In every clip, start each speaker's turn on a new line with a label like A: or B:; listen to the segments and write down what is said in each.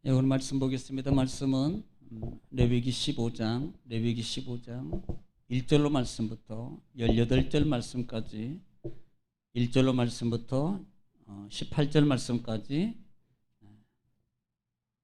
A: 예, 오늘 말씀 보겠습니다. 말씀은 레위기 15장 1절로 말씀부터 18절 말씀까지 1절로 말씀부터 18절 말씀까지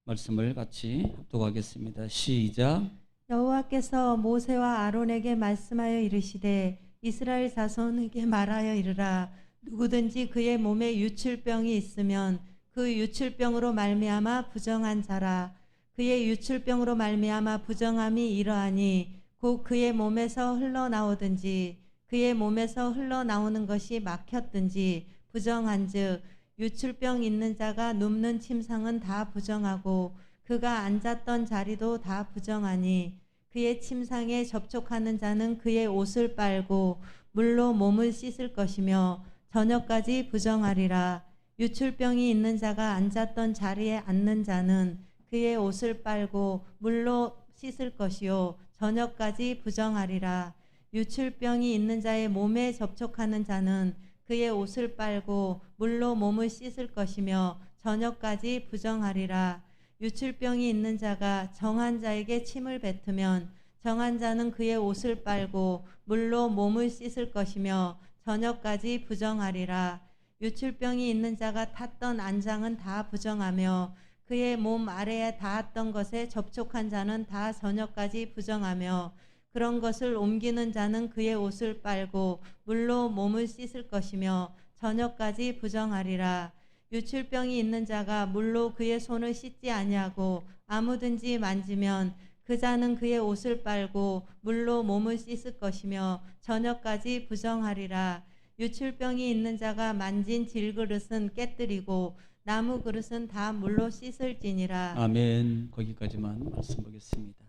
A: 말씀을 같이 합독하겠습니다. 시작.
B: 여호와께서 모세와 아론에게 말씀하여 이르시되 이스라엘 자손에게 말하여 이르라. 누구든지 그의 몸에 유출병이 있으면 그 유출병으로 말미암아 부정한 자라. 그의 유출병으로 말미암아 부정함이 이러하니 곧 그의 몸에서 흘러나오든지 그의 몸에서 흘러나오는 것이 막혔든지 부정한즉 유출병 있는 자가 눕는 침상은 다 부정하고 그가 앉았던 자리도 다 부정하니 그의 침상에 접촉하는 자는 그의 옷을 빨고 물로 몸을 씻을 것이며 저녁까지 부정하리라. 유출병이 있는 자가 앉았던 자리에 앉는 자는 그의 옷을 빨고 물로 씻을 것이요 저녁까지 부정하리라. 유출병이 있는 자의 몸에 접촉하는 자는 그의 옷을 빨고 물로 몸을 씻을 것이며 저녁까지 부정하리라. 유출병이 있는 자가 정한 자에게 침을 뱉으면 정한 자는 그의 옷을 빨고 물로 몸을 씻을 것이며 저녁까지 부정하리라. 유출병이 있는 자가 탔던 안장은 다 부정하며 그의 몸 아래에 닿았던 것에 접촉한 자는 다 저녁까지 부정하며 그런 것을 옮기는 자는 그의 옷을 빨고 물로 몸을 씻을 것이며 저녁까지 부정하리라. 유출병이 있는 자가 물로 그의 손을 씻지 아니하고 아무든지 만지면 그 자는 그의 옷을 빨고 물로 몸을 씻을 것이며 저녁까지 부정하리라. 유출병이 있는 자가 만진 질그릇은 깨뜨리고 나무 그릇은 다 물로 씻을지니라.
A: 아멘. 거기까지만 말씀 보겠습니다.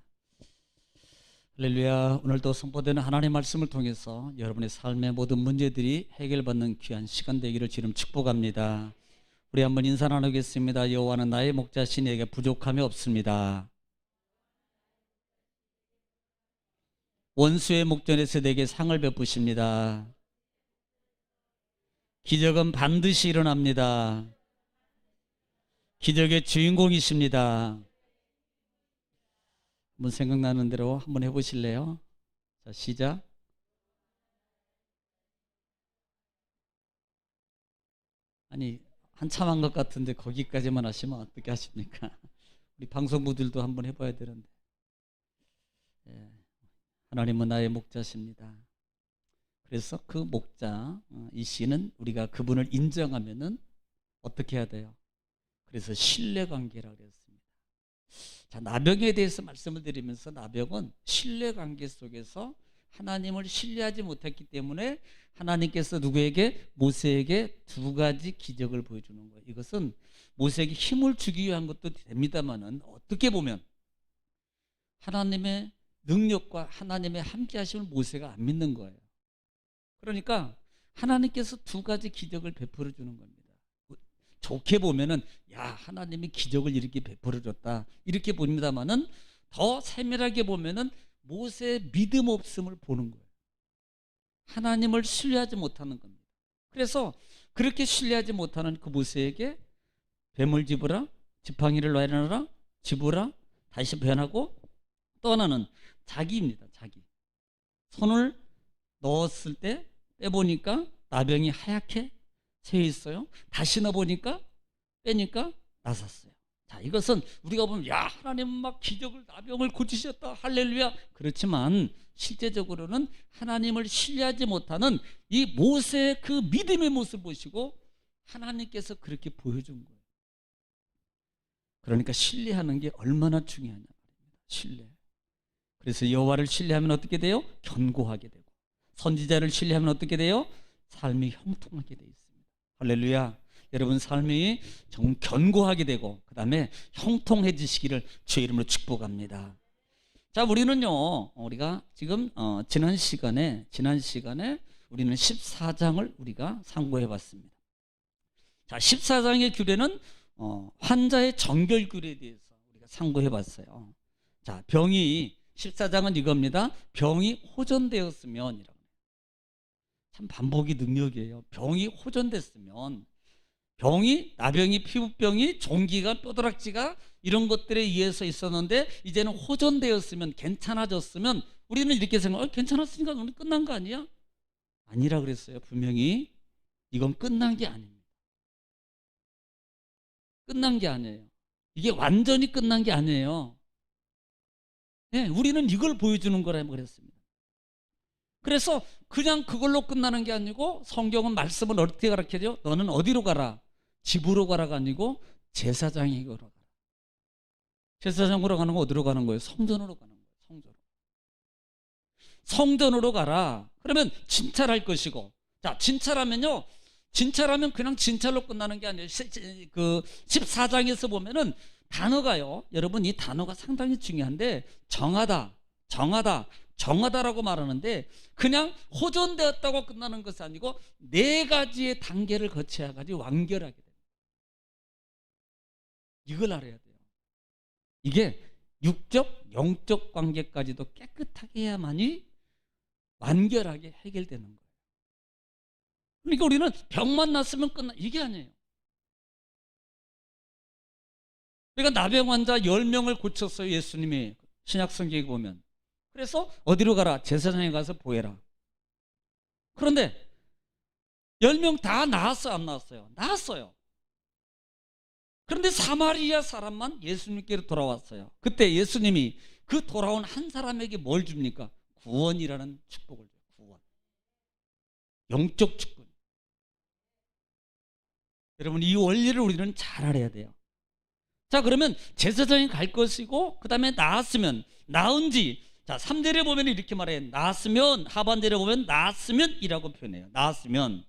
A: 할렐루야. 오늘도 선포되는 하나님의 말씀을 통해서 여러분의 삶의 모든 문제들이 해결받는 귀한 시간 되기를 지금 축복합니다. 우리 한번 인사 나누겠습니다. 여호와는 나의 목자시니 내게 부족함이 없습니다. 원수의 목전에서 내게 상을 베푸십니다. 기적은 반드시 일어납니다. 기적의 주인공이십니다. 한번 생각나는 대로 한번 해보실래요? 자, 시작. 아니, 한참 한 것 같은데 거기까지만 하시면 어떻게 하십니까? 우리 방송부들도 한번 해봐야 되는데. 예, 하나님은 나의 목자십니다. 그래서 그 목자 이 씨는 우리가 그분을 인정하면은 어떻게 해야 돼요? 그래서 신뢰관계라고 그랬습니다. 자, 나병에 대해서 말씀을 드리면서 나병은 신뢰관계 속에서 하나님을 신뢰하지 못했기 때문에 하나님께서 누구에게? 모세에게 두 가지 기적을 보여주는 거예요. 이것은 모세에게 힘을 주기 위한 것도 됩니다만은 어떻게 보면 하나님의 능력과 하나님의 함께 하심을 모세가 안 믿는 거예요. 그러니까 하나님께서 두 가지 기적을 베풀어 주는 겁니다. 좋게 보면은 야, 하나님이 기적을 이렇게 베풀어 줬다 이렇게 봅니다만은 더 세밀하게 보면은 모세의 믿음 없음을 보는 거예요. 하나님을 신뢰하지 못하는 겁니다. 그래서 그렇게 신뢰하지 못하는 그 모세에게 뱀을 집으라, 지팡이를 놔내라, 집으라, 다시 변하고 또 하나는 자기입니다. 자기. 손을 넣었을 때 빼보니까 나병이 하얗게 새 있어요. 다시 넣어보니까 빼니까 나섰어요. 자, 이것은 우리가 보면 야, 하나님은 막 기적을 나병을 고치셨다 할렐루야. 그렇지만 실제적으로는 하나님을 신뢰하지 못하는 이 모세의 그 믿음의 모습을 보시고 하나님께서 그렇게 보여준 거예요. 그러니까 신뢰하는 게 얼마나 중요하냐 말입니다. 신뢰. 그래서 여호와를 신뢰하면 어떻게 돼요? 견고하게 되고, 선지자를 신뢰하면 어떻게 돼요? 삶이 형통하게 돼 있습니다. 할렐루야. 여러분 삶이 좀 견고하게 되고 그 다음에 형통해지시기를 주의 이름으로 축복합니다. 자, 우리가 지금 지난 시간에 우리는 14장을 우리가 상고해 봤습니다. 자, 14장의 규례는 환자의 정결 규례에 대해서 우리가 상고해 봤어요. 자, 병이 14장은 이겁니다. 병이 호전되었으면 이라고. 참 반복이 능력이에요. 병이 호전됐으면 병이, 나병이, 피부병이, 종기가, 뼈다락지가 이런 것들에 의해서 있었는데 이제는 호전되었으면, 괜찮아졌으면 우리는 이렇게 생각해요. 괜찮았으니까 오늘 끝난 거 아니야? 아니라 그랬어요. 분명히 이건 끝난 게 아닙니다. 끝난 게 아니에요. 이게 완전히 끝난 게 아니에요. 네, 우리는 이걸 보여주는 거라고 그랬습니다. 그래서 그냥 그걸로 끝나는 게 아니고 성경은 말씀을 어떻게 가르쳐요? 너는 어디로 가라? 집으로 가라가 아니고 제사장에게로 가라. 제사장으로 가는 거 어디로 가는 거예요? 성전으로 가는 거예요. 성전으로 가라. 그러면 진찰할 것이고, 자, 진찰하면 그냥 진찰로 끝나는 게 아니에요. 그 14장에서 보면은 단어가요. 여러분 이 단어가 상당히 중요한데 정하다라고 말하는데 그냥 호전되었다고 끝나는 것이 아니고 네 가지의 단계를 거쳐야 가지고 완결하게 됩니다. 이걸 알아야 돼요. 이게 육적, 영적 관계까지도 깨끗하게 해야만이 완결하게 해결되는 거예요. 그러니까 우리는 병만 났으면 끝나, 이게 아니에요. 그러니까 나병 환자 10명을 고쳤어요. 예수님이 신약 성경에 보면. 그래서 어디로 가라? 제사장에 가서 보해라. 그런데 10명 다 나았어요? 안 나았어요? 나았어요. 그런데 사마리아 사람만 예수님께로 돌아왔어요. 그때 예수님이 그 돌아온 한 사람에게 뭘 줍니까? 구원이라는 축복을 줘요. 구원. 영적 축복. 여러분 이 원리를 우리는 잘 알아야 돼요. 자, 그러면 제사장이 갈 것이고 그 다음에 나았으면, 나은지, 자 3절에 보면 이렇게 말해요. 나았으면, 하반절에 보면 나았으면 이라고 표현해요. 나았으면.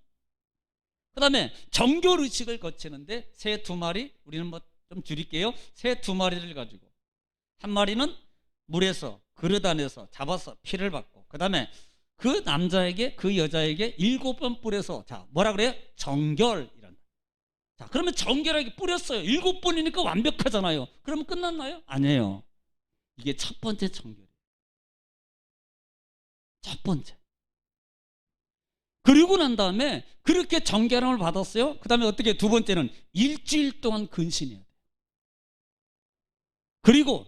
A: 그 다음에 정결의식을 거치는데 새 2마리, 우리는 뭐 좀 줄일게요. 새 2마리를 가지고 한 마리는 물에서, 그릇 안에서 잡아서 피를 받고, 그 다음에 그 남자에게, 그 여자에게 7번 뿌려서, 자 뭐라 그래요? 정결. 자, 그러면 정결하게 뿌렸어요. 7번이니까 완벽하잖아요. 그러면 끝났나요? 아니에요. 이게 첫 번째 정결이에요. 첫 번째. 그리고 난 다음에 그렇게 정결함을 받았어요. 그 다음에 어떻게? 두 번째는 일주일 동안 근신해야 돼요. 그리고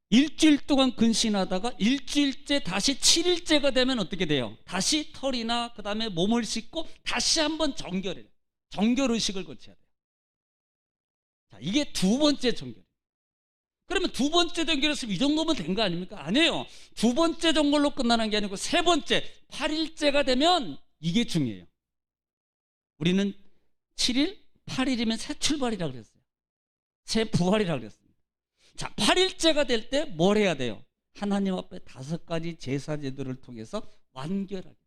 A: 일주일 동안 근신하다가 일주일째 다시 7일째가 되면 어떻게 돼요? 다시 털이나 그 다음에 몸을 씻고 다시 한번 정결해요. 정결의식을 거쳐야 돼요. 자, 이게 두 번째 정결. 그러면 두 번째 정결했으면 이 정도면 된 거 아닙니까? 아니에요. 두 번째 정결로 끝나는 게 아니고 세 번째 8일째가 되면 이게 중요해요. 우리는 7일, 8일이면 새 출발이라고 그랬어요. 새 부활이라고 그랬습니다. 자, 8일째가 될 때 뭘 해야 돼요? 하나님 앞에 5가지 제사 제도를 통해서 완결하게.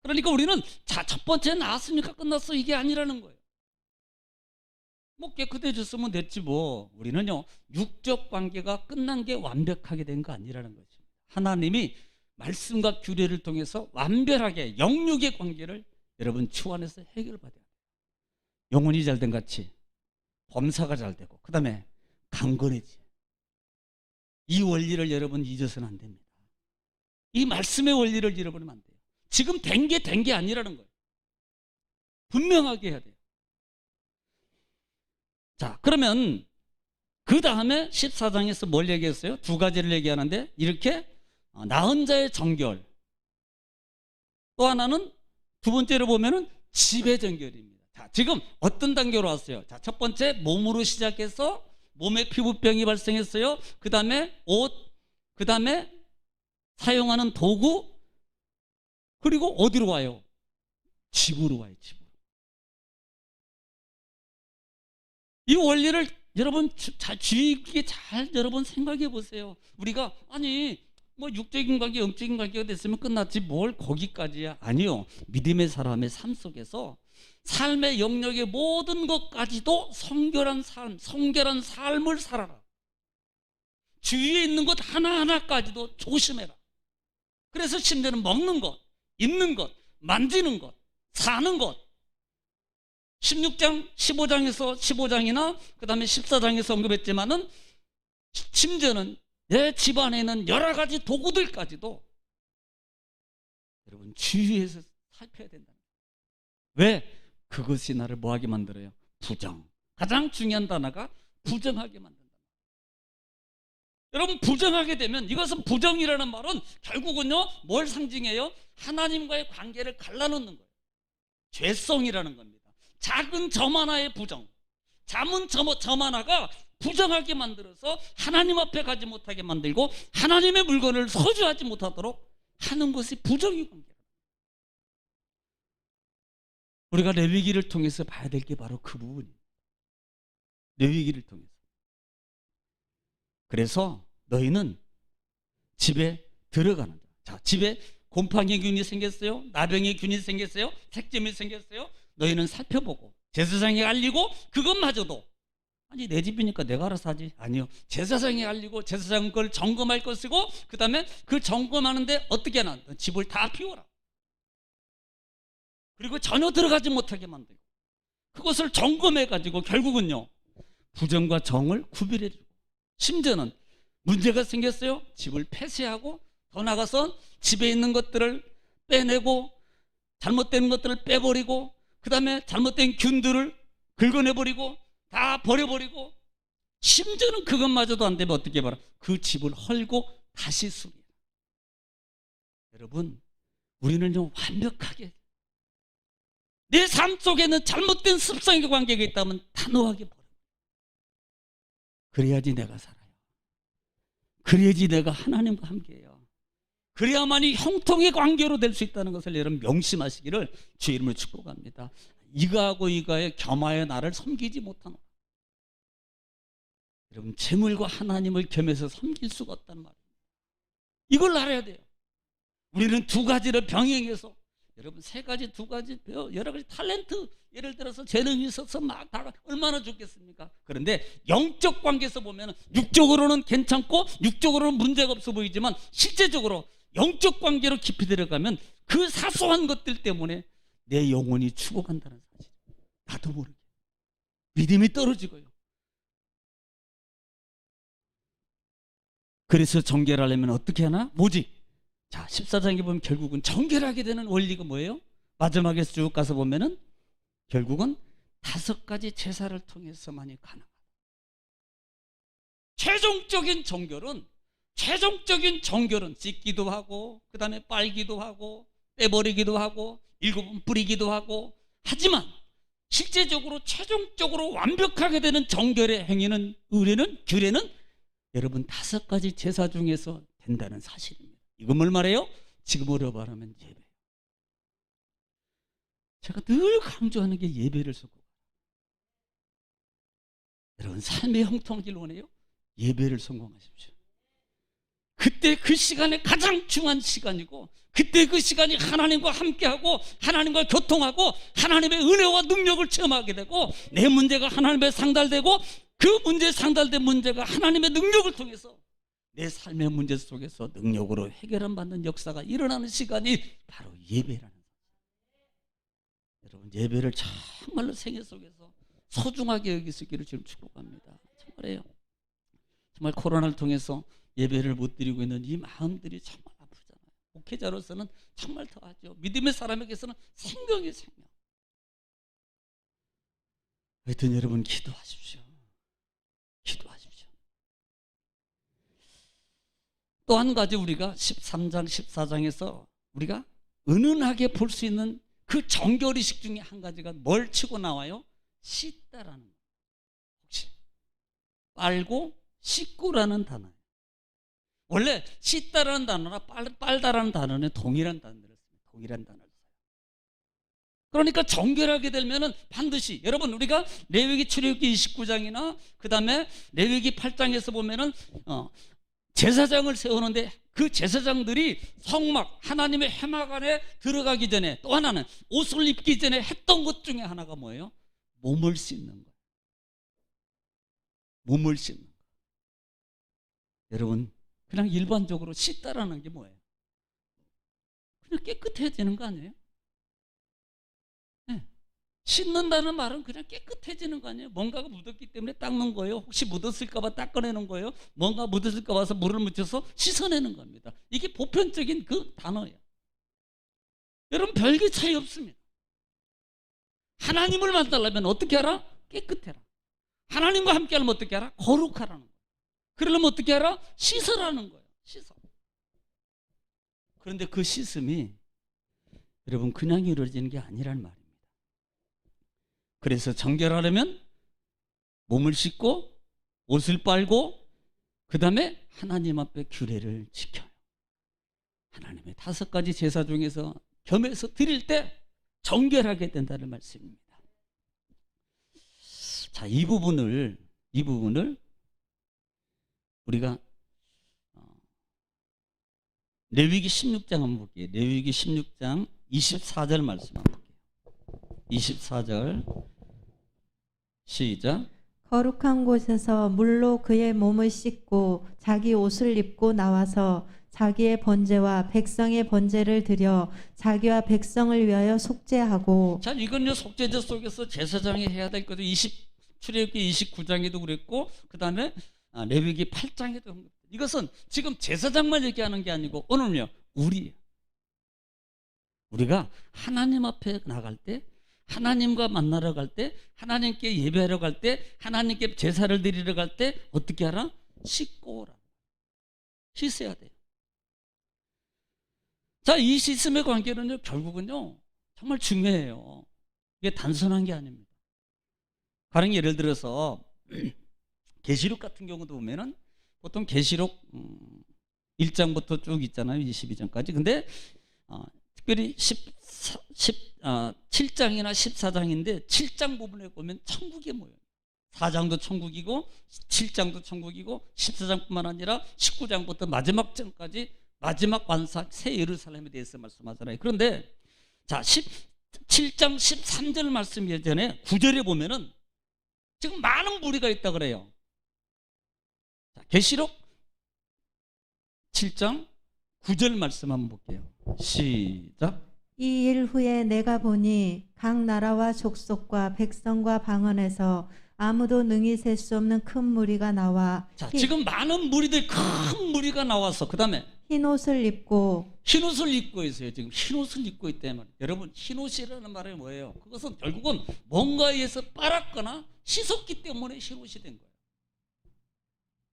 A: 그러니까 우리는 자, 첫 번째 나았으니까 끝났어, 이게 아니라는 거예요. 뭐 깨끗해졌으면 됐지 뭐. 우리는요 육적 관계가 끝난 게 완벽하게 된 거 아니라는 거죠. 하나님이 말씀과 규례를 통해서 완별하게 영육의 관계를 여러분 추안해서 해결받아야 돼요. 영혼이 잘된 같이 범사가 잘 되고, 그 다음에 강건해지. 이 원리를 여러분 잊어서는 안 됩니다. 이 말씀의 원리를 잃어버리면 안 돼요. 지금 된 게 아니라는 거예요. 분명하게 해야 돼요. 자, 그러면 그 다음에 14장에서 뭘 얘기했어요? 2가지를 얘기하는데, 이렇게 나은 자의 정결, 또 하나는 두 번째로 보면은 집의 정결입니다. 자, 지금 어떤 단계로 왔어요? 자, 첫 번째 몸으로 시작해서 몸에 피부병이 발생했어요. 그 다음에 옷, 그 다음에 사용하는 도구, 그리고 어디로 와요? 집으로 와요. 집으로. 이 원리를 여러분 잘 주의 깊게 잘 여러분 생각해 보세요. 우리가 아니 뭐 육적인 관계, 영적인 관계가 됐으면 끝났지 뭘 거기까지야? 아니요. 믿음의 사람의 삶 속에서 삶의 영역의 모든 것까지도 성결한 삶, 성결한 삶을 살아라. 주위에 있는 것 하나하나까지도 조심해라. 그래서 심지어는 먹는 것, 입는 것, 만지는 것, 사는 것. 16장, 15장이나 그 다음에 14장에서 언급했지만은 심지어는 내 집안에 있는 여러 가지 도구들까지도 여러분 주의해서 살펴야 된다. 왜? 그것이 나를 뭐하게 만들어요? 부정. 가장 중요한 단어가 부정하게 만든다. 여러분, 부정하게 되면, 이것은 부정이라는 말은 결국은요 뭘 상징해요? 하나님과의 관계를 갈라놓는 거예요. 죄성이라는 겁니다. 작은 점 하나의 부정, 작은 점 하나가 부정하게 만들어서 하나님 앞에 가지 못하게 만들고 하나님의 물건을 소유하지 못하도록 하는 것이 부정의 관계예요. 우리가 레위기를 통해서 봐야 될 게 바로 그 부분이에요. 레위기를 통해서. 그래서 너희는 집에 들어가는 자, 집에 곰팡이 균이 생겼어요? 나병의 균이 생겼어요? 색점이 생겼어요? 너희는 살펴보고 제사장에 알리고, 그것마저도 아니 내 집이니까 내가 알아서 하지. 아니요, 제사장에 알리고 제사장 걸 점검할 것이고, 그 다음에 그 점검하는데 어떻게 하나 집을 다 비워라. 그리고 전혀 들어가지 못하게 만들고, 그것을 점검해 가지고 결국은요 부정과 정을 구별해 주고, 심지어는 문제가 생겼어요? 집을 폐쇄하고, 더 나가서 집에 있는 것들을 빼내고, 잘못된 것들을 빼버리고, 그 다음에 잘못된 균들을 긁어내버리고 다 버려버리고, 심지어는 그것마저도 안 되면 어떻게 봐라, 그 집을 헐고 다시 수리해라. 여러분, 우리는 좀 완벽하게 내 삶 속에는 잘못된 습성의 관계가 있다면 단호하게 버려. 그래야지 내가 살아요. 그래야지 내가 하나님과 함께해요. 그래야만이 형통의 관계로 될 수 있다는 것을 여러분 명심하시기를 주의 이름으로 축복합니다. 이가하고 이가의 겸하여 나를 섬기지 못하노라. 여러분, 재물과 하나님을 겸해서 섬길 수가 없다는 말입니다. 이걸 알아야 돼요. 우리는 두 가지를 병행해서, 여러분 세 가지, 두 가지, 여러 가지 탤런트, 예를 들어서 재능이 있어서 막 다 얼마나 좋겠습니까? 그런데 영적 관계에서 보면 육적으로는 괜찮고 육적으로는 문제가 없어 보이지만, 실제적으로 영적 관계로 깊이 들어가면 그 사소한 것들 때문에 내 영혼이 죽어간다는 사실, 나도 모르게 믿음이 떨어지고요. 그래서 정결 하려면 어떻게 하나? 뭐지? 자, 14장에 보면 결국은 정결하게 되는 원리가 뭐예요? 마지막에 쭉 가서 보면은 결국은 5가지 제사를 통해서만이 가능하다. 최종적인 정결은 씻기도 하고, 그 다음에 빨기도 하고, 떼버리기도 하고, 7번 뿌리기도 하고, 하지만 실제적으로 최종적으로 완벽하게 되는 정결의 행위는, 의례는, 규례는 여러분 5가지 제사 중에서 된다는 사실입니다. 이건 뭘 말해요? 지금으로 말하면 예배. 제가 늘 강조하는 게 예배를 쏟고, 여러분 삶의 형통하기를 원해요? 예배를 성공하십시오. 그때 그 시간에 가장 중요한 시간이고, 그때 그 시간이 하나님과 함께하고 하나님과 교통하고 하나님의 은혜와 능력을 체험하게 되고, 내 문제가 하나님의 상달되고, 그 문제 상달된 문제가 하나님의 능력을 통해서 내 삶의 문제 속에서 능력으로 해결함 받는 역사가 일어나는 시간이 바로 예배라는 거예요. 여러분, 예배를 정말로 생애 속에서 소중하게 여길 수 있기를 지금 축복합니다. 정말이에요. 정말 코로나를 통해서 예배를 못 드리고 있는 이 마음들이 정말 아프잖아요. 목회자로서는 정말 더하죠. 믿음의 사람에게서는 생명이 생명. 하여튼 여러분, 기도하십시오. 기도하십시오. 또 한 가지, 우리가 13장 14장에서 우리가 은은하게 볼 수 있는 그 정결의식 중에 한 가지가 뭘 치고 나와요? 씻다라는 거. 혹시 빨고 씻고라는 단어예요. 원래 씻다라는 단어나 빨다라는 단어는 동일한 단어를 씁니다. 동일한 단어를 써요. 그러니까 정결하게 되면은 반드시, 여러분 우리가 레위기 출애굽기 29장이나 그 다음에 레위기 8장에서 보면은 제사장을 세우는데, 그 제사장들이 성막, 하나님의 회막 안에 들어가기 전에, 또 하나는 옷을 입기 전에 했던 것 중에 하나가 뭐예요? 몸을 씻는 거예요. 몸을 씻는 거예요. 여러분, 그냥 일반적으로 씻다라는 게 뭐예요? 그냥 깨끗해지는 거 아니에요? 네. 씻는다는 말은 그냥 깨끗해지는 거 아니에요? 뭔가가 묻었기 때문에 닦는 거예요. 혹시 묻었을까 봐 닦아내는 거예요. 뭔가 묻었을까 봐서 물을 묻혀서 씻어내는 겁니다. 이게 보편적인 그 단어예요. 여러분, 별개 차이 없습니다. 하나님을 만나려면 어떻게 하라? 깨끗해라. 하나님과 함께 하려면 어떻게 하라? 거룩하라는 거예요. 그러려면 어떻게 하라? 씻으라는 거예요. 씻어. 그런데 그 씻음이 여러분 그냥 이루어지는 게 아니란 말입니다. 그래서 정결하려면 몸을 씻고 옷을 빨고 그 다음에 하나님 앞에 규례를 지켜요. 하나님의 5가지 제사 중에서 겸해서 드릴 때 정결하게 된다는 말씀입니다. 자, 이 부분을 우리가 레위기 16장 한번 볼게요. 레위기 16장 24절 말씀 한번 볼게요. 24절 시작.
B: 거룩한 곳에서 물로 그의 몸을 씻고 자기 옷을 입고 나와서 자기의 번제와 백성의 번제를 드려 자기와 백성을 위하여 속죄하고.
A: 자, 이건요 속죄제 속에서 제사장이 해야 될 거죠. 출애굽기 29장에도 그랬고 그 다음에 레위기 8장에도 이것은 지금 제사장만 얘기하는 게 아니고 오늘은요 우리가 하나님 앞에 나갈 때, 하나님과 만나러 갈 때, 하나님께 예배하러 갈 때, 하나님께 제사를 드리러 갈 때 어떻게 하라? 씻고 오라. 씻어야 돼요. 자, 이 씻음의 관계는요 결국은요 정말 중요해요. 이게 단순한 게 아닙니다. 가령 예를 들어서 계시록 같은 경우도 보면은 보통 계시록 1장부터 쭉 있잖아요. 22장까지. 근데 특별히 7장이나 14장인데 7장 부분에 보면 천국이 모여요. 4장도 천국이고 7장도 천국이고 14장뿐만 아니라 19장부터 마지막 장까지 마지막 완사 새 예루살렘에 대해서 말씀하잖아요. 그런데 자 7장 13절 말씀 예전에 9절에 보면은 지금 많은 무리가 있다 그래요. 계시록 7장 9절 말씀 한번 볼게요. 시작.
B: 이 일 후에 내가 보니 각 나라와 족속과 백성과 방언에서 아무도 능히 셀 수 없는 큰 무리가 나와.
A: 자, 지금 많은 무리들 큰 무리가 나와서 그 다음에
B: 흰 옷을 입고
A: 있어요. 지금 흰 옷을 입고 있단 말이에요. 여러분 흰 옷이라는 말이 뭐예요? 그것은 결국은 뭔가에 의해서 빨았거나 씻었기 때문에 흰 옷이 된 거예요.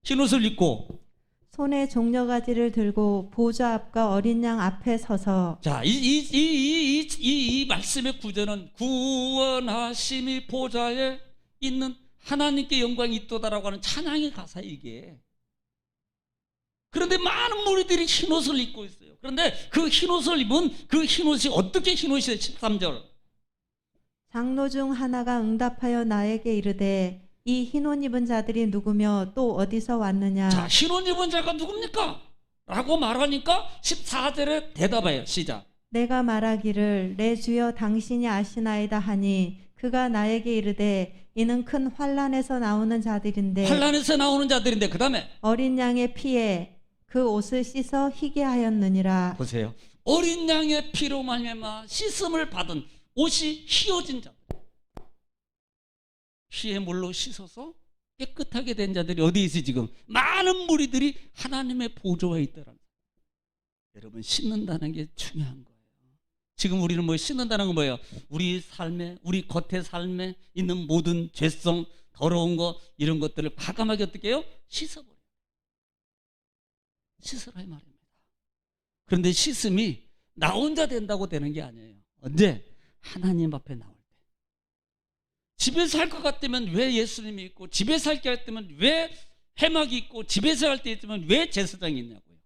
A: 흰 옷을 입고
B: 손에 종려가지를 들고 보좌 앞과 어린 양 앞에 서서.
A: 자, 이 말씀의 구절은 구원하심이 보좌에 있는 하나님께 영광이 있도다라고 하는 찬양의 가사 이게. 그런데 많은 무리들이 흰 옷을 입고 있어요. 그런데 그 흰 옷을 입은 그 흰 옷이 어떻게 흰 옷이에요? 13절.
B: 장로 중 하나가 응답하여 나에게 이르되 이 흰 옷 입은 자들이 누구며 또 어디서 왔느냐.
A: 자, 흰 옷 입은 자가 누굽니까? 라고 말하니까 14절에 대답해요. 시작.
B: 내가 말하기를 내 주여 당신이 아시나이다 하니 그가 나에게 이르되 이는 큰 환난에서 나오는 자들인데.
A: 환난에서 나오는 자들인데 그 다음에
B: 어린 양의 피에 그 옷을 씻어 희게 하였느니라.
A: 보세요. 어린 양의 피로 말미암아 씻음을 받은 옷이 휘어진 자들, 피의 물로 씻어서 깨끗하게 된 자들이 어디 있어요? 지금 많은 무리들이 하나님의 보좌에 있더라고요. 여러분 씻는다는 게 중요한 거예요. 지금 우리는 뭐 씻는다는 건 뭐예요? 우리 삶에, 우리 겉의 삶에 있는 모든 죄성, 더러운 거 이런 것들을 과감하게 어떻게 해요? 씻어버려요. 씻으라 이 말입니다. 그런데 씻음이 나 혼자 된다고 되는 게 아니에요. 언제? 하나님 앞에 나올 때. 집에서 할 것 같으면 왜 예수님이 있고, 집에서 할 것 같으면 왜 해막이 있고, 집에서 할 때 있으면 왜 제사장이 있냐고요.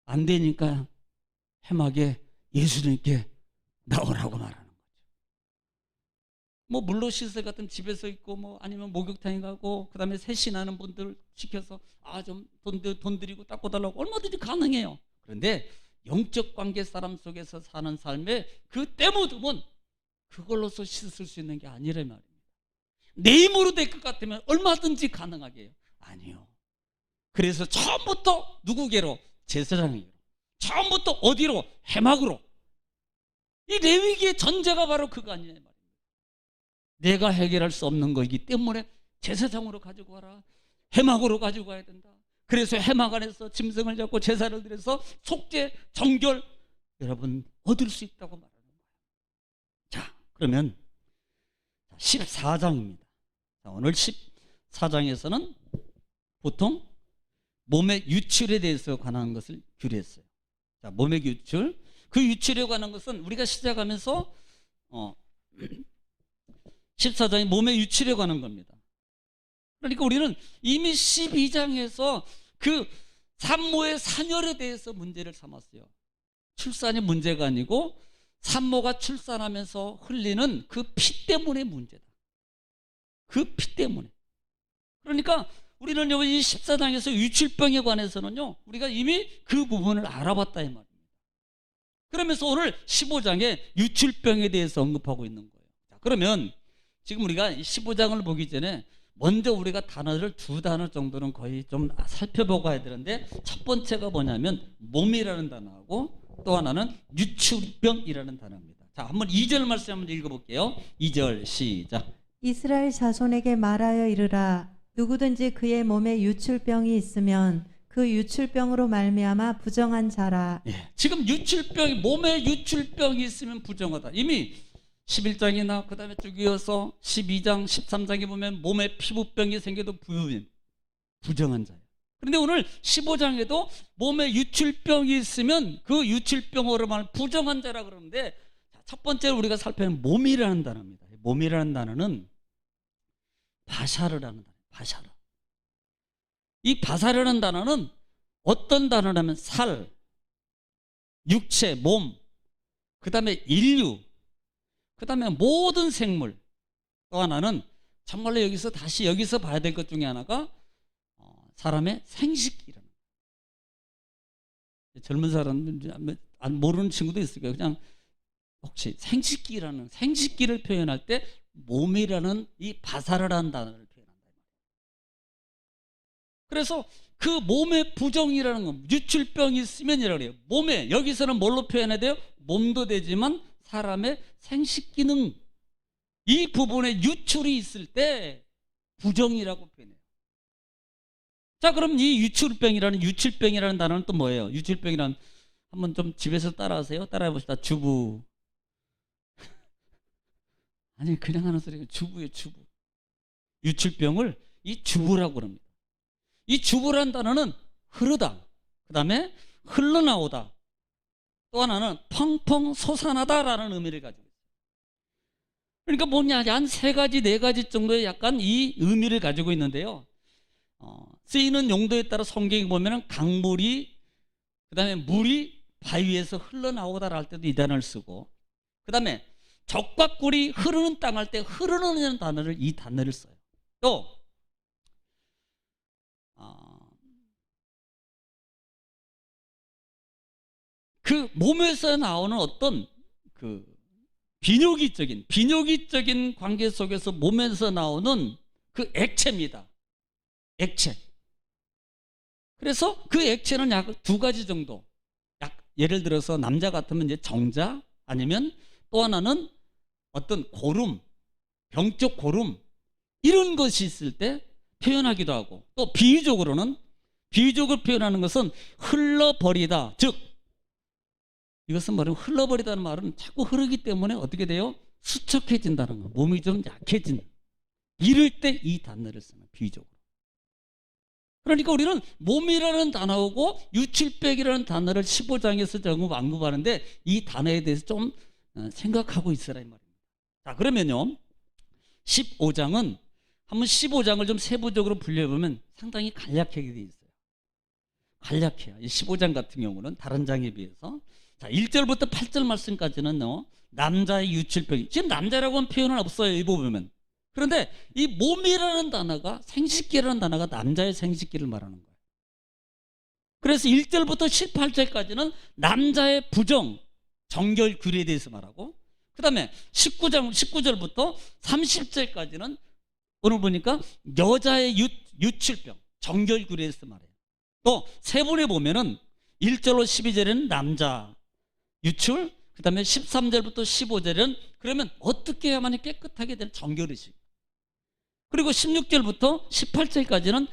A: 안 되니까 해막에 예수님께 나오라고 말하는 거죠. 뭐 물로 씻을 같은 집에서 있고, 뭐 아니면 목욕탕에 가고, 그 다음에 세신하는 분들 시켜서 좀 돈 드리고 닦고 달라고 얼마든지 가능해요. 그런데 영적 관계 사람 속에서 사는 삶에 그 때 묻으면 그걸로서 씻을 수 있는 게 아니란 말입니다. 내 힘으로 될 것 같으면 얼마든지 가능하게 해요. 아니요. 그래서 처음부터 누구게로? 제사장에게로. 처음부터 어디로? 해막으로. 이 레위기의 전제가 바로 그거 아니냐 말입니다. 내가 해결할 수 없는 거이기 때문에 제사장으로 가지고 와라. 해막으로 가지고 와야 된다. 그래서 해막 안에서 짐승을 잡고 제사를 드려서 속죄, 정결 여러분 얻을 수 있다고 말하는 거예요. 자, 그러면 14장입니다. 오늘 14장에서는 보통 몸의 유출에 대해서 관한 것을 규례했어요. 자, 몸의 유출. 그 유출에 관한 것은 우리가 시작하면서 14장이 몸의 유출에 관한 겁니다. 그러니까 우리는 이미 12장에서 그 산모의 산열에 대해서 문제를 삼았어요. 출산이 문제가 아니고 산모가 출산하면서 흘리는 그 피 때문에 문제다. 그 피 때문에. 그러니까 우리는 이 14장에서 유출병에 관해서는요, 우리가 이미 그 부분을 알아봤다 이 말입니다. 그러면서 오늘 15장에 유출병에 대해서 언급하고 있는 거예요. 자, 그러면 지금 우리가 15장을 보기 전에 먼저 우리가 단어를 2단어 정도는 거의 좀 살펴보고 가야 되는데, 첫 번째가 뭐냐면 몸이라는 단어하고 또 하나는 유출병이라는 단어입니다. 자, 한번 2절 말씀 한번 읽어볼게요. 2절 시작.
B: 이스라엘 자손에게 말하여 이르라. 누구든지 그의 몸에 유출병이 있으면 그 유출병으로 말미암아 부정한 자라.
A: 예, 지금 유출병이, 몸에 유출병이 있으면 부정하다. 이미 11장이나 그 다음에 쭉 이어서 12장, 13장에 보면 몸에 피부병이 생겨도 부정한 자예요. 그런데 오늘 15장에도 몸에 유출병이 있으면 그 유출병으로 말하면 부정한 자라 그러는데, 첫 번째로 우리가 살펴보는 몸이라는 단어입니다. 몸이라는 단어는 바샤르라는 단어예요. 바샤르. 이 바사르라는 단어는 어떤 단어냐면 살, 육체, 몸, 그 다음에 인류, 그 다음에 모든 생물. 또 하나는 정말로 여기서 봐야 될 것 중에 하나가 사람의 생식기라는 거예요. 젊은 사람들 모르는 친구도 있을 거예요. 그냥 혹시 생식기를 표현할 때 몸이라는 이 바사르라는 단어를 표현한다. 그래서 그 몸의 부정이라는 건 유출병이 있으면이라고 그래요. 몸에, 여기서는 뭘로 표현해야 돼요? 몸도 되지만 사람의 생식기능, 이 부분에 유출이 있을 때 부정이라고 표현해요. 자, 그럼 이 유출병이라는 단어는 또 뭐예요? 유출병이란, 한번 좀 집에서 따라하세요. 따라해 봅시다. 주부. 아니, 그냥 하는 소리가 주부예요. 주부. 유출병을 이 주부라고 그럽니다. 이 주부란 단어는 흐르다, 그 다음에 흘러나오다, 또 하나는 펑펑 솟아나다라는 의미를 가지고 있어요. 그러니까 뭐냐, 한 3가지, 4가지 정도의 약간 이 의미를 가지고 있는데요. 쓰이는 용도에 따라 성경에 보면은 강물이, 그 다음에 물이 바위에서 흘러나오다라 할 때도 이 단어를 쓰고, 그 다음에 적과 꿀이 흐르는 땅 할 때 흐르는 단어를, 이 단어를 써요. 또 그 몸에서 나오는 어떤 그 비뇨기적인 관계 속에서 몸에서 나오는 그 액체입니다. 액체. 그래서 그 액체는 약 2가지 정도. 예를 들어서 남자 같으면 이제 정자, 아니면 또 하나는 어떤 고름, 병적 고름, 이런 것이 있을 때 표현하기도 하고, 또 비유적으로 표현하는 것은 흘러버리다. 즉, 이것은 말하면 흘러버리다는 말은 자꾸 흐르기 때문에 어떻게 돼요? 수척해진다는 거. 몸이 좀 약해진. 이럴 때 이 단어를 쓰는, 비유적으로. 그러니까 우리는 몸이라는 단어하고 유출병이라는 단어를 15장에서 언급하는데, 이 단어에 대해서 좀 생각하고 있으라 이 말입니다. 자, 그러면요, 15장은 한번 15장을 좀 세부적으로 분류해보면 상당히 간략하게 되어 있어요. 간략해요. 이 15장 같은 경우는 다른 장에 비해서. 자, 1절부터 8절 말씀까지는요, 남자의 유출병. 지금 남자라고 하는 표현은 없어요, 이 부분은. 그런데 이 몸이라는 단어가, 생식기라는 단어가 남자의 생식기를 말하는 거예요. 그래서 1절부터 18절까지는 남자의 부정, 정결 규례에 대해서 말하고, 그 다음에 19절부터 30절까지는 오늘 보니까 여자의 유출병, 정결 규례에 대해서 말해요. 또 세분에 보면은 1절로 12절에는 남자 유출, 그 다음에 13절부터 15절은 그러면 어떻게 해야만 깨끗하게 될 정결의식, 그리고 16절부터 18절까지는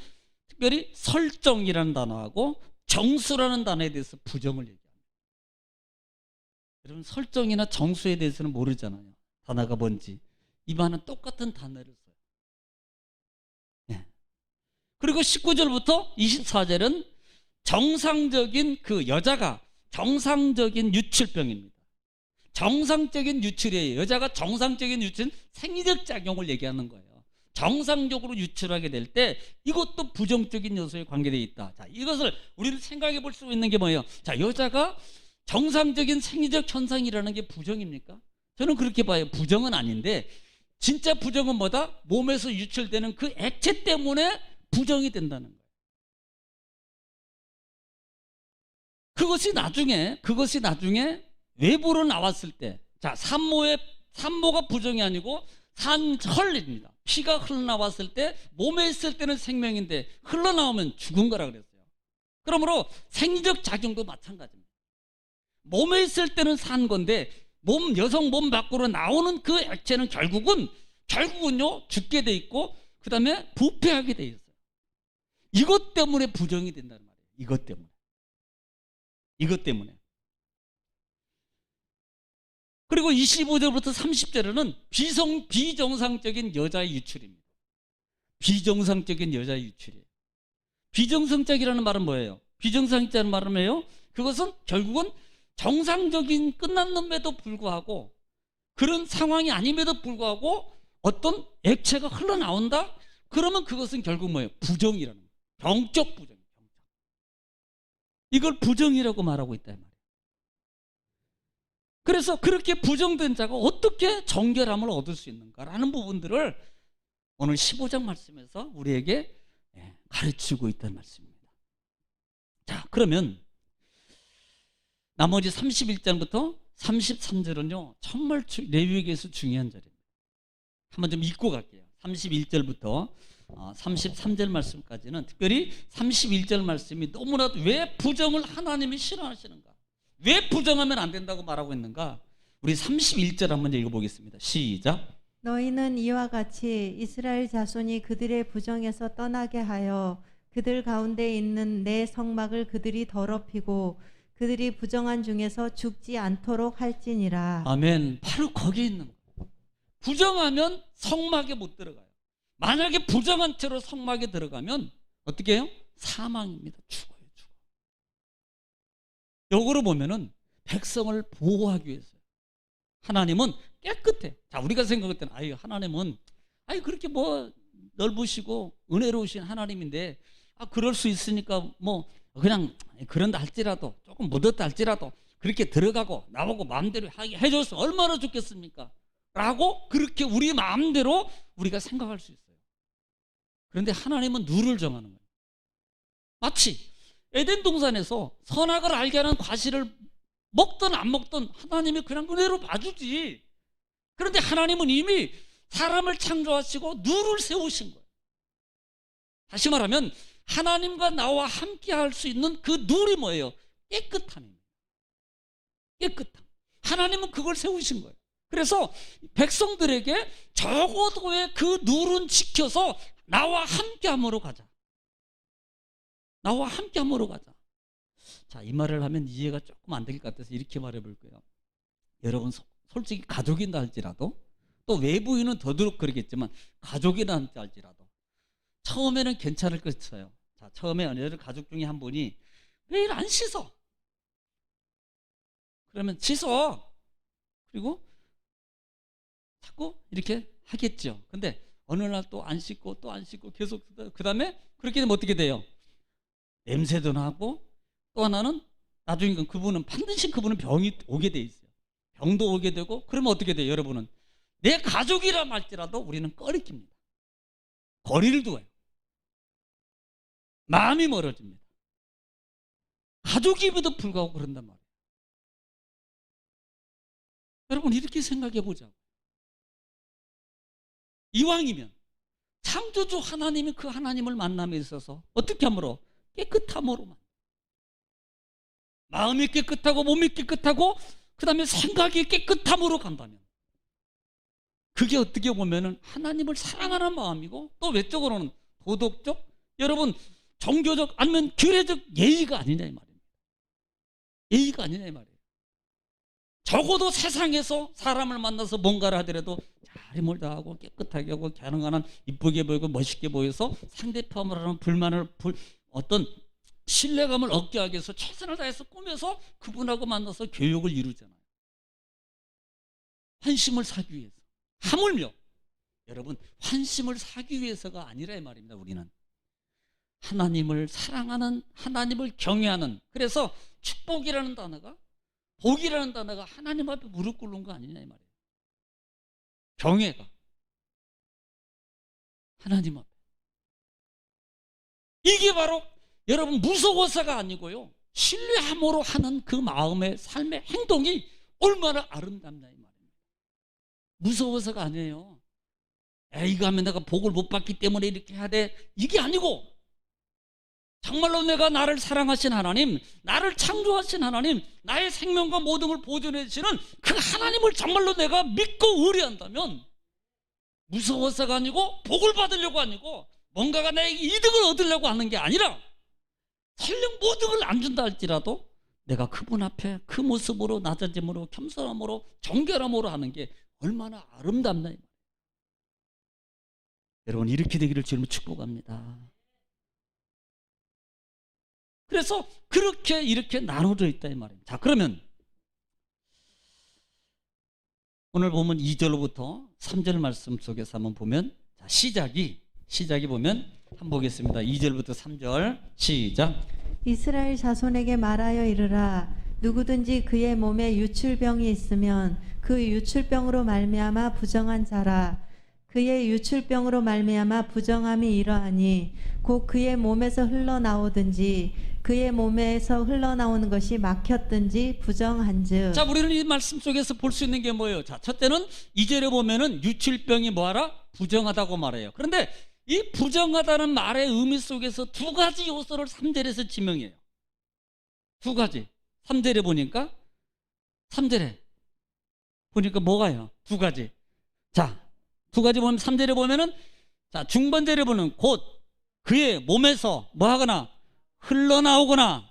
A: 특별히 설정이라는 단어하고 정수라는 단어에 대해서 부정을 얘기합니다. 여러분, 설정이나 정수에 대해서는 모르잖아요. 단어가 뭔지 이만한 똑같은 단어를 써요. 예. 그리고 19절부터 24절은 정상적인 그 여자가 정상적인 유출병입니다. 정상적인 유출이에요. 여자가 정상적인 유출은 생리적 작용을 얘기하는 거예요. 정상적으로 유출하게 될 때 이것도 부정적인 요소에 관계되어 있다. 자, 이것을 우리는 생각해 볼 수 있는 게 뭐예요? 자, 여자가 정상적인 생리적 현상이라는 게 부정입니까? 저는 그렇게 봐요. 부정은 아닌데 진짜 부정은 뭐다? 몸에서 유출되는 그 액체 때문에 부정이 된다는 거예요. 그것이 나중에 외부로 나왔을 때, 자, 산모가 부정이 아니고 산헐입니다. 피가 흘러나왔을 때 몸에 있을 때는 생명인데 흘러나오면 죽은 거라 그랬어요. 그러므로 생리적 작용도 마찬가지입니다. 몸에 있을 때는 산 건데 여성 몸 밖으로 나오는 그 액체는 결국은요 죽게 돼 있고 그 다음에 부패하게 돼 있어요. 이것 때문에 부정이 된다는 말이에요. 이것 때문에. 그리고 25절부터 30절에는 비정상적인 여자의 유출입니다. 비정상적인 여자의 유출이에요. 비정상적이라는 말은 뭐예요? 비정상적이라는 말은 뭐예요? 그것은 결국은 정상적인 끝났음에도 불구하고 그런 상황이 아님에도 불구하고 어떤 액체가 흘러나온다? 그러면 그것은 결국 뭐예요? 부정이라는 거예요. 병적 부정. 이걸 부정이라고 말하고 있다 이 말이에요. 그래서 그렇게 부정된 자가 어떻게 정결함을 얻을 수 있는가라는 부분들을 오늘 15장 말씀에서 우리에게 가르치고 있다는 말씀입니다. 자, 그러면 나머지 31장부터 33절은요 정말 레위기에서 중요한 절입니다. 한번 좀 읽고 갈게요. 31절부터 33절 말씀까지는 특별히 31절 말씀이 너무나도 왜 부정을 하나님이 싫어하시는가, 왜 부정하면 안 된다고 말하고 있는가, 우리 31절 한번 읽어보겠습니다. 시작.
B: 너희는 이와 같이 이스라엘 자손이 그들의 부정에서 떠나게 하여 그들 가운데 있는 내 성막을 그들이 더럽히고 그들이 부정한 중에서 죽지 않도록 할지니라.
A: 아멘. 바로 거기 있는 거예요. 부정하면 성막에 못 들어가요. 만약에 부정한 채로 성막에 들어가면 어떻게 해요? 사망입니다. 죽어요. 역으로 보면은 백성을 보호하기 위해서요. 하나님은 깨끗해. 자, 우리가 생각할 때는 하나님은 그렇게 넓으시고 은혜로우신 하나님인데 그럴 수 있으니까 그냥 그런다 할지라도 조금 묻었다 할지라도 그렇게 들어가고 나오고 마음대로 하게 해줘서 얼마나 좋겠습니까? 라고 그렇게 우리 마음대로 우리가 생각할 수 있어요. 그런데 하나님은 룰을 정하는 거예요. 마치 에덴 동산에서 선악을 알게 하는 과실을 먹든 안 먹든 하나님이 그냥 은혜로 봐주지. 그런데 하나님은 이미 사람을 창조하시고 룰을 세우신 거예요. 다시 말하면 하나님과 나와 함께 할 수 있는 그 룰이 뭐예요? 깨끗함입니다. 깨끗함. 하나님은 그걸 세우신 거예요. 그래서 백성들에게 적어도의 그 룰은 지켜서 나와 함께함으로 가자. 나와 함께함으로 가자. 자, 이 말을 하면 이해가 조금 안 될 것 같아서 이렇게 말해 볼 거예요. 여러분 솔직히 가족이나 할지라도 또 외부인은 더더욱 그러겠지만 가족이나 할지라도 처음에는 괜찮을 것이에요. 자, 처음에 여러 가족 중에 한 분이 매일 안 씻어. 그러면 씻어. 그리고 자꾸 이렇게 하겠죠. 근데 어느 날 또 안 씻고 또 안 씻고 계속 그 다음에 그렇게 되면 어떻게 돼요? 냄새도 나고 또 하나는 나중에 반드시 그분은 병이 오게 돼 있어요. 병도 오게 되고 그러면 어떻게 돼요? 여러분은 내 가족이라 할지라도 우리는 꺼리킵니다. 거리를 두어요. 마음이 멀어집니다. 가족임에도 불구하고 그런단 말이에요. 여러분 이렇게 생각해 보자고. 이왕이면 창조주 하나님이 그 하나님을 만남에 있어서 어떻게 함으로? 깨끗함으로만. 마음이 깨끗하고 몸이 깨끗하고 그 다음에 생각이 깨끗함으로 간다면 그게 어떻게 보면은 하나님을 사랑하는 마음이고 또 외적으로는 도덕적, 여러분 종교적 아니면 규례적 예의가 아니냐 이 말입니다. 예의가 아니냐 이 말이에요. 적어도 세상에서 사람을 만나서 뭔가를 하더라도 잘임을 다하고 깨끗하게 하고 가능한 이쁘게 보이고 멋있게 보여서 상대편을 하는 어떤 신뢰감을 얻게 하기 위해서 최선을 다해서 꾸며서 그분하고 만나서 교육을 이루잖아요. 환심을 사기 위해서. 하물며 여러분, 환심을 사기 위해서가 아니라 이 말입니다. 우리는 하나님을 사랑하는, 하나님을 경외하는, 그래서 축복이라는 단어가, 복이라는 단어가 하나님 앞에 무릎 꿇는 거 아니냐 이 말이에요. 경외가 하나님 앞에. 이게 바로 여러분 무서워서가 아니고요, 신뢰함으로 하는 그 마음의 삶의 행동이 얼마나 아름답냐 이 말입니다. 무서워서가 아니에요. 이거 하면 내가 복을 못 받기 때문에 이렇게 해야 돼, 이게 아니고 정말로 내가 나를 사랑하신 하나님, 나를 창조하신 하나님, 나의 생명과 모든 걸 보존해 주시는 그 하나님을 정말로 내가 믿고 의뢰한다면 무서워서가 아니고 복을 받으려고 아니고 뭔가가 나에게 이득을 얻으려고 하는 게 아니라, 설령 모든 걸 안 준다 할지라도 내가 그분 앞에 그 모습으로 낮아짐으로 겸손함으로 정결함으로 하는 게 얼마나 아름답나. 여러분, 이렇게 되기를 주님을 축복합니다. 그래서 그렇게 이렇게 나눠져 있다 이 말이에요. 자, 그러면 오늘 보면 2절로부터 3절 말씀 속에서 한번 보면, 자, 시작이 보면 한번 보겠습니다. 2절부터 3절 시작.
B: 이스라엘 자손에게 말하여 이르라. 누구든지 그의 몸에 유출병이 있으면 그 유출병으로 말미암아 부정한 자라. 그의 유출병으로 말미암아 부정함이 이러하니 곧 그의 몸에서 흘러나오든지 그의 몸에서 흘러나오는 것이 막혔든지 부정한즉. 자,
A: 우리는 이 말씀 속에서 볼 수 있는 게 뭐예요? 자, 첫째는 2절에 보면은 유출병이 뭐하라? 부정하다고 말해요. 그런데 이 부정하다는 말의 의미 속에서 두 가지 요소를 3절에서 지명해요. 두 가지. 3절에 보니까 뭐가요? 두 가지. 자, 두 가지 보면 3절에 보면은, 자, 중반절에 보면 곧 그의 몸에서 뭐 하거나 흘러나오거나,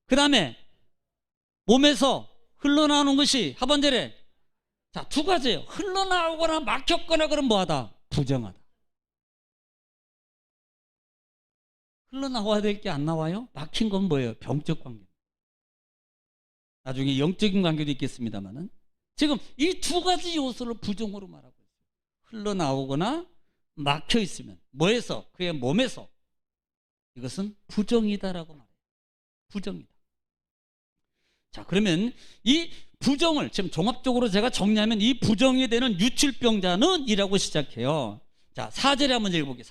A: 그 다음에 몸에서 흘러나오는 것이 하반절에, 자, 두 가지예요. 흘러나오거나 막혔거나 그럼 뭐하다? 부정하다. 흘러나와야 될 게 안 나와요? 막힌 건 뭐예요? 병적 관계. 나중에 영적인 관계도 있겠습니다만은 지금 이 두 가지 요소를 부정으로 말하고 있어요. 흘러나오거나 막혀 있으면 뭐에서? 그의 몸에서. 이것은 부정이다라고 말해요. 부정이다. 자, 그러면 이 부정을 지금 종합적으로 제가 정리하면 이 부정이 되는 유출병자는 이라고 시작해요. 자, 4절에 한번 읽어볼게요.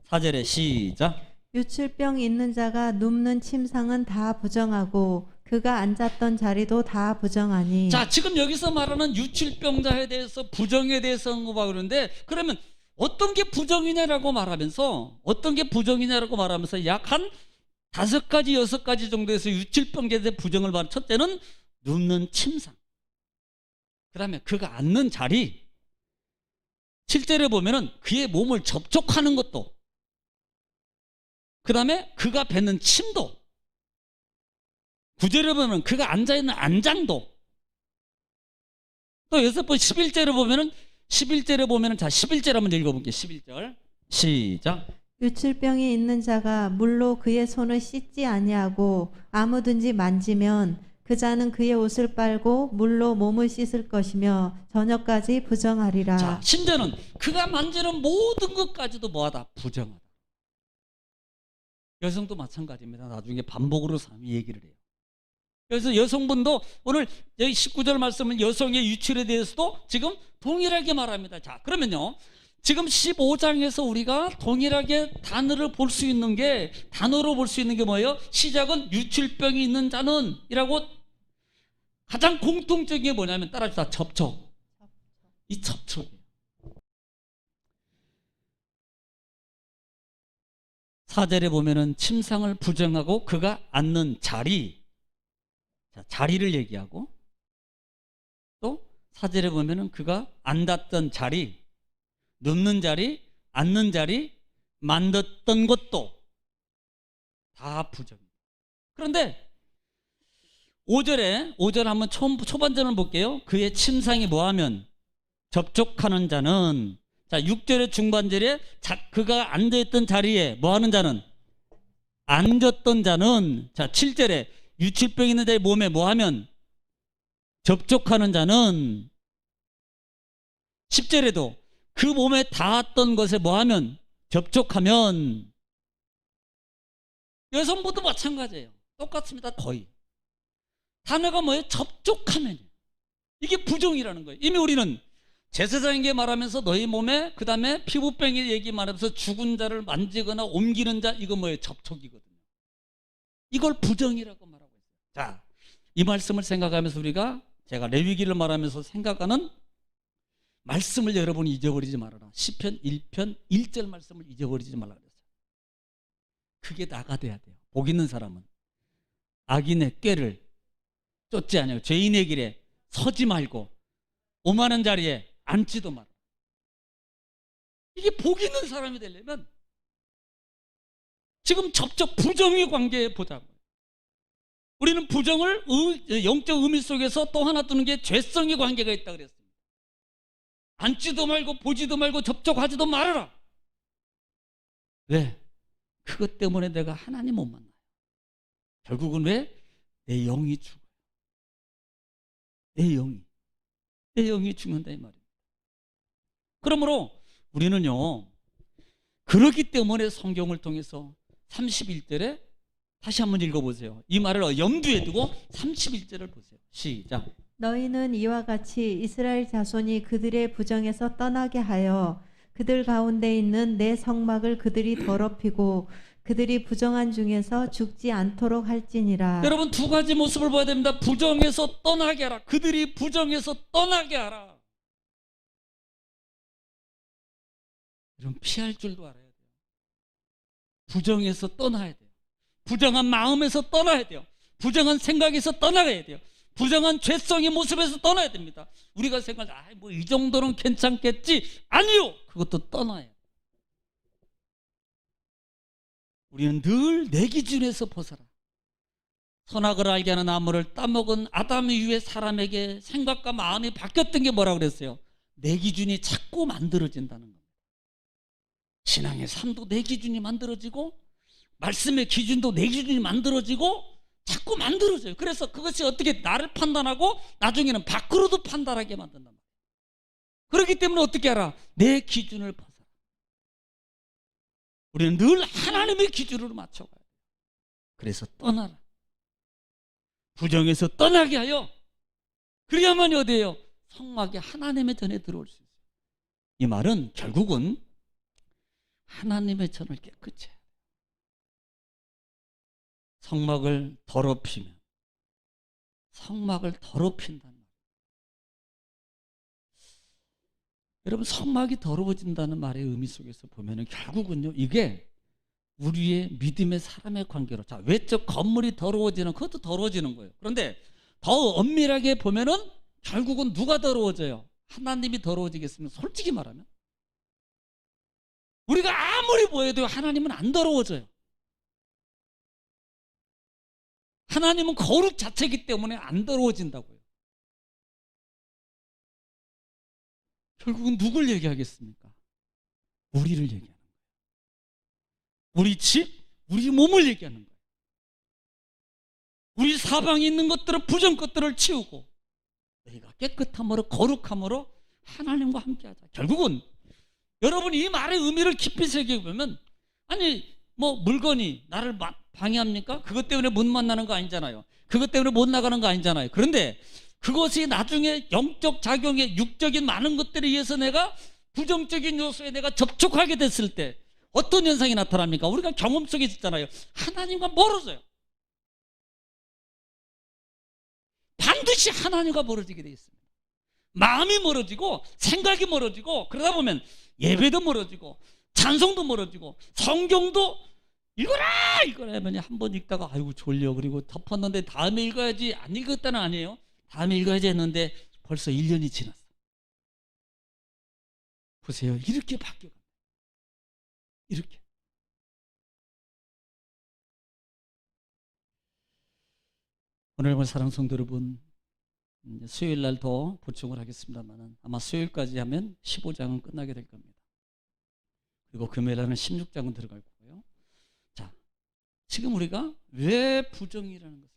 A: 4절에 시작.
B: 유출병 있는 자가 눕는 침상은 다 부정하고 그가 앉았던 자리도 다 부정하니.
A: 자, 지금 여기서 말하는 유출병자에 대해서, 부정에 대해서 언급하고 그러는데, 그러면 어떤 게 부정이냐라고 말하면서 약 한 5가지 6가지 정도에서 유출병자에 대해 부정을 말하는, 첫째는 눕는 침상, 그 다음에 그가 앉는 자리, 7절에 보면은 그의 몸을 접촉하는 것도, 그 다음에 그가 뱉는 침도, 9절에 보면 그가 앉아있는 안장도, 또 6번 11절에 보면은 자, 11절 한번 읽어볼게요. 11절 시작.
B: 유출병이 있는 자가 물로 그의 손을 씻지 아니하고 아무든지 만지면 그 자는 그의 옷을 빨고 물로 몸을 씻을 것이며 저녁까지 부정하리라.
A: 자, 심지어는 그가 만지는 모든 것까지도 뭐하다? 부정하다. 여성도 마찬가지입니다. 나중에 반복으로 이 얘기를 해요. 그래서 여성분도 오늘 여기 19절 말씀은 여성의 유출에 대해서도 지금 동일하게 말합니다. 자, 그러면요, 지금 15장에서 우리가 동일하게 단어로 볼 수 있는 게 뭐예요? 시작은 유출병이 있는 자는 이라고, 가장 공통적인 게 뭐냐면 따라합시다. 접촉. 이 접촉이에요. 4절에 보면은 침상을 부정하고 그가 앉는 자리, 자, 자리를 얘기하고, 또 4절에 보면은 그가 앉았던 자리, 눕는 자리, 앉는 자리, 만졌던 것도 다 부정입니다. 그런데 5절 한번 초반전을 볼게요. 그의 침상이 뭐하면 접촉하는 자는, 자 6절의 중반절에 그가 앉아있던 자리에 뭐하는 자는, 앉았던 자는, 자 7절에 유칠병 있는 자의 몸에 뭐하면 접촉하는 자는, 10절에도 그 몸에 닿았던 것에 뭐하면 접촉하면, 여성부도 마찬가지예요. 똑같습니다. 거의 단어가 뭐예요? 접촉하면. 이게 부정이라는 거예요. 이미 우리는 제사장에게 말하면서 너희 몸에, 그 다음에 피부병의 얘기 말하면서 죽은 자를 만지거나 옮기는 자, 이거 뭐예요? 접촉이거든요. 이걸 부정이라고 말하고 있어요. 자, 이 말씀을 생각하면서 우리가, 제가 레위기를 말하면서 생각하는 말씀을 여러분이 잊어버리지 말아라. 시편 1편 1절 말씀을 잊어버리지 말라 그랬어요. 그게 나가 돼야 돼요. 복 있는 사람은 악인의 꾀를 쫓지 않아요. 죄인의 길에 서지 말고 오만한 자리에 앉지도 마라. 이게 복 있는 사람이 되려면 지금 접촉 부정의 관계에 보자고. 우리는 부정을 영적 의미 속에서 또 하나 두는 게 죄성의 관계가 있다 그랬습니다. 앉지도 말고 보지도 말고 접촉하지도 말아라. 왜? 그것 때문에 내가 하나님 못 만나요. 결국은 왜? 내 영이 죽어요. 내 영이 죽는다 이 말이에요. 그러므로 우리는요, 그렇기 때문에 성경을 통해서 31절에 다시 한번 읽어보세요. 이 말을 염두에 두고 31절을 보세요. 시작.
B: 너희는 이와 같이 이스라엘 자손이 그들의 부정에서 떠나게 하여 그들 가운데 있는 내 성막을 그들이 더럽히고 그들이 부정한 중에서 죽지 않도록 할지니라.
A: 여러분 두 가지 모습을 봐야 됩니다. 부정에서 떠나게 하라. 그들이 부정에서 떠나게 하라. 여러분 피할 줄도 알아야 돼요. 부정에서 떠나야 돼요. 부정한 마음에서 떠나야 돼요. 부정한 생각에서 떠나야 돼요. 부정한 죄성의 모습에서 떠나야 됩니다. 우리가 생각하면 뭐 이 정도는 괜찮겠지. 아니요. 그것도 떠나야 돼요. 우리는 늘 내 기준에서 벗어라. 선악을 알게 하는 나무를 따먹은 아담 이후의 사람에게 생각과 마음이 바뀌었던 게 뭐라고 그랬어요? 내 기준이 자꾸 만들어진다는 겁니다. 신앙의 삶도 내 기준이 만들어지고 말씀의 기준도 내 기준이 만들어지고 자꾸 만들어져요. 그래서 그것이 어떻게 나를 판단하고 나중에는 밖으로도 판단하게 만든단 말이에요. 그렇기 때문에 어떻게 하라? 내 기준을 벗어라. 우리는 늘 하나님의 기준으로 맞춰가야 돼요. 그래서 떠나라. 부정에서 떠나게 하여 그래야만이 어디예요? 성막에 하나님의 전에 들어올 수 있어요. 이 말은 결국은 하나님의 전을 깨끗이 해요. 성막을 더럽히면 성막을 더럽힌다는 말. 여러분 성막이 더러워진다는 말의 의미 속에서 보면은 결국은요 이게 우리의 믿음의 사람의 관계로, 자 외적 건물이 더러워지는, 그것도 더러워지는 거예요. 그런데 더 엄밀하게 보면은 결국은 누가 더러워져요? 하나님이 더러워지겠습니까? 솔직히 말하면 우리가 아무리 보여도 하나님은 안 더러워져요. 하나님은 거룩 자체이기 때문에 안 더러워진다고요. 결국은 누굴 얘기하겠습니까? 우리를 얘기하는 거예요. 우리 집, 우리 몸을 얘기하는 거예요. 우리 사방에 있는 것들을, 부정 것들을 치우고 너희가 깨끗함으로 거룩함으로 하나님과 함께하자. 결국은 여러분 이 말의 의미를 깊이 새겨보면, 아니 뭐 물건이 나를 방해합니까? 그것 때문에 못 만나는 거 아니잖아요. 그것 때문에 못 나가는 거 아니잖아요. 그런데 그것이 나중에 영적 작용에 육적인 많은 것들에 의해서 내가 부정적인 요소에 내가 접촉하게 됐을 때 어떤 현상이 나타납니까? 우리가 경험 속에 있잖아요. 하나님과 멀어져요. 반드시 하나님과 멀어지게 되어 있습니다. 마음이 멀어지고 생각이 멀어지고, 그러다 보면 예배도 멀어지고 찬송도 멀어지고 성경도 읽어라 하면 한 번 읽다가 아이고 졸려, 그리고 덮었는데 다음에 읽어야지, 안 읽었다는 아니에요. 다음에 읽어야지 했는데 벌써 1년이 지났어. 보세요. 이렇게 바뀌어요. 이렇게. 오늘 본 사랑 성도 여러분, 이제 수요일 날 더 보충을 하겠습니다만 아마 수요일까지 하면 15장은 끝나게 될 겁니다. 그리고 금요일 날은 16장은 들어갈 거고요. 자, 지금 우리가 왜 부정이라는 것을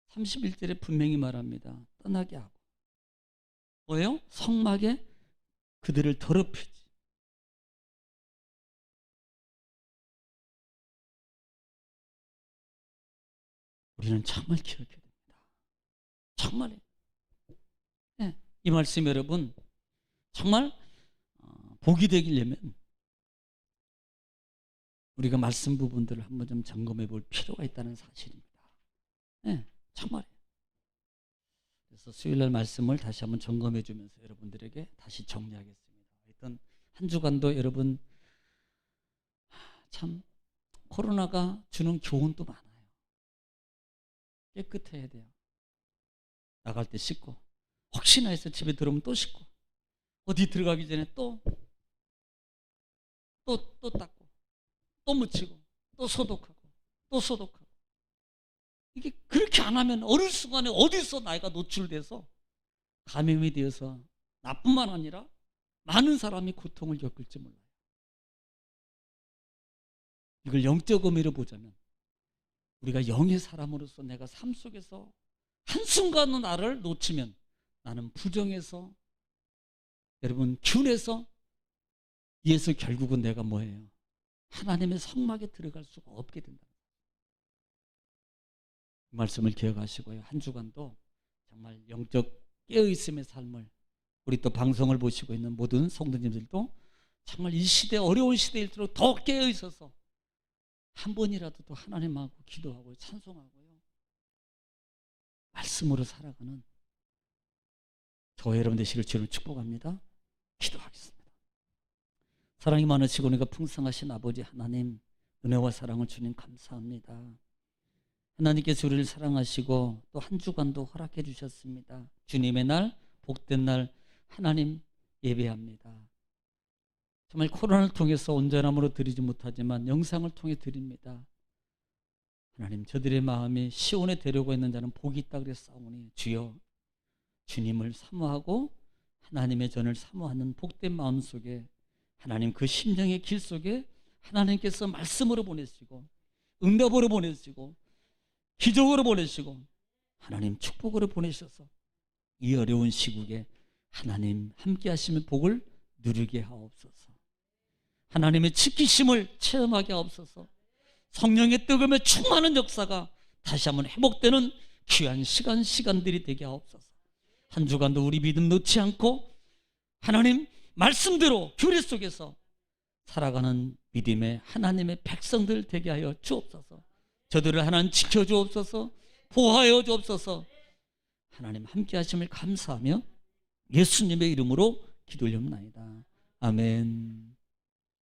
A: 31절에 분명히 말합니다. 떠나게 하고 뭐예요? 성막에 그들을 더럽히지. 우리는 정말 기억해야 됩니다. 정말이에요. 네, 이 말씀 여러분 정말 복이 되기려면 우리가 말씀 부분들을 한번 좀 점검해 볼 필요가 있다는 사실입니다. 네, 정말이에요. 그래서 수요일날 말씀을 다시 한번 점검해 주면서 여러분들에게 다시 정리하겠습니다. 일단 한 주간도 여러분 참 코로나가 주는 교훈도 많아요. 깨끗해야 돼요. 나갈 때 씻고 혹시나 해서 집에 들어오면 또 씻고 어디 들어가기 전에 또 닦고 또 묻히고 또 소독하고 또 소독하고 이게 그렇게 안 하면 어느 순간에 어디서 나이가 노출돼서 감염이 되어서 나뿐만 아니라 많은 사람이 고통을 겪을지 몰라요. 이걸 영적 의미로 보자면 우리가 영의 사람으로서 내가 삶 속에서 한순간도 나를 놓치면 나는 부정해서 여러분 균에서 이에서 결국은 내가 뭐예요? 하나님의 성막에 들어갈 수가 없게 된다. 그 말씀을 기억하시고요. 한 주간도 정말 영적 깨어있음의 삶을 우리 또 방송을 보시고 있는 모든 성도님들도 정말 이 시대 어려운 시대일수록 더 깨어있어서 한 번이라도 또 하나님하고 기도하고 찬송하고요. 말씀으로 살아가는 저 여러분 되시길 주를 축복합니다. 기도하겠습니다. 사랑이 많으시고 은혜가 풍성하신 아버지 하나님, 은혜와 사랑을 주님 감사합니다. 하나님께서 우리를 사랑하시고 또 한 주간도 허락해 주셨습니다. 주님의 날, 복된 날 하나님 예배합니다. 정말 코로나를 통해서 온전함으로 드리지 못하지만 영상을 통해 드립니다. 하나님, 저들의 마음이 시온에 데려오고 있는 자는 복이 있다 그래서 싸우니 주여, 주님을 사모하고 하나님의 전을 사모하는 복된 마음 속에 하나님 그 심령의 길 속에 하나님께서 말씀으로 보내시고 응답으로 보내시고 기적으로 보내시고 하나님 축복으로 보내셔서 이 어려운 시국에 하나님 함께 하시는 복을 누리게 하옵소서. 하나님의 지키심을 체험하게 하옵소서. 성령의 뜨거움에 충만한 역사가 다시 한번 회복되는 귀한 시간들이 되게 하옵소서. 한 주간도 우리 믿음 놓지 않고 하나님 말씀대로 교리 속에서 살아가는 믿음의 하나님의 백성들 되게 하여 주옵소서. 저들을 하나님 지켜주옵소서. 보호하여 주옵소서. 하나님 함께 하심을 감사하며 예수님의 이름으로 기도 올려옵나이다. 아멘.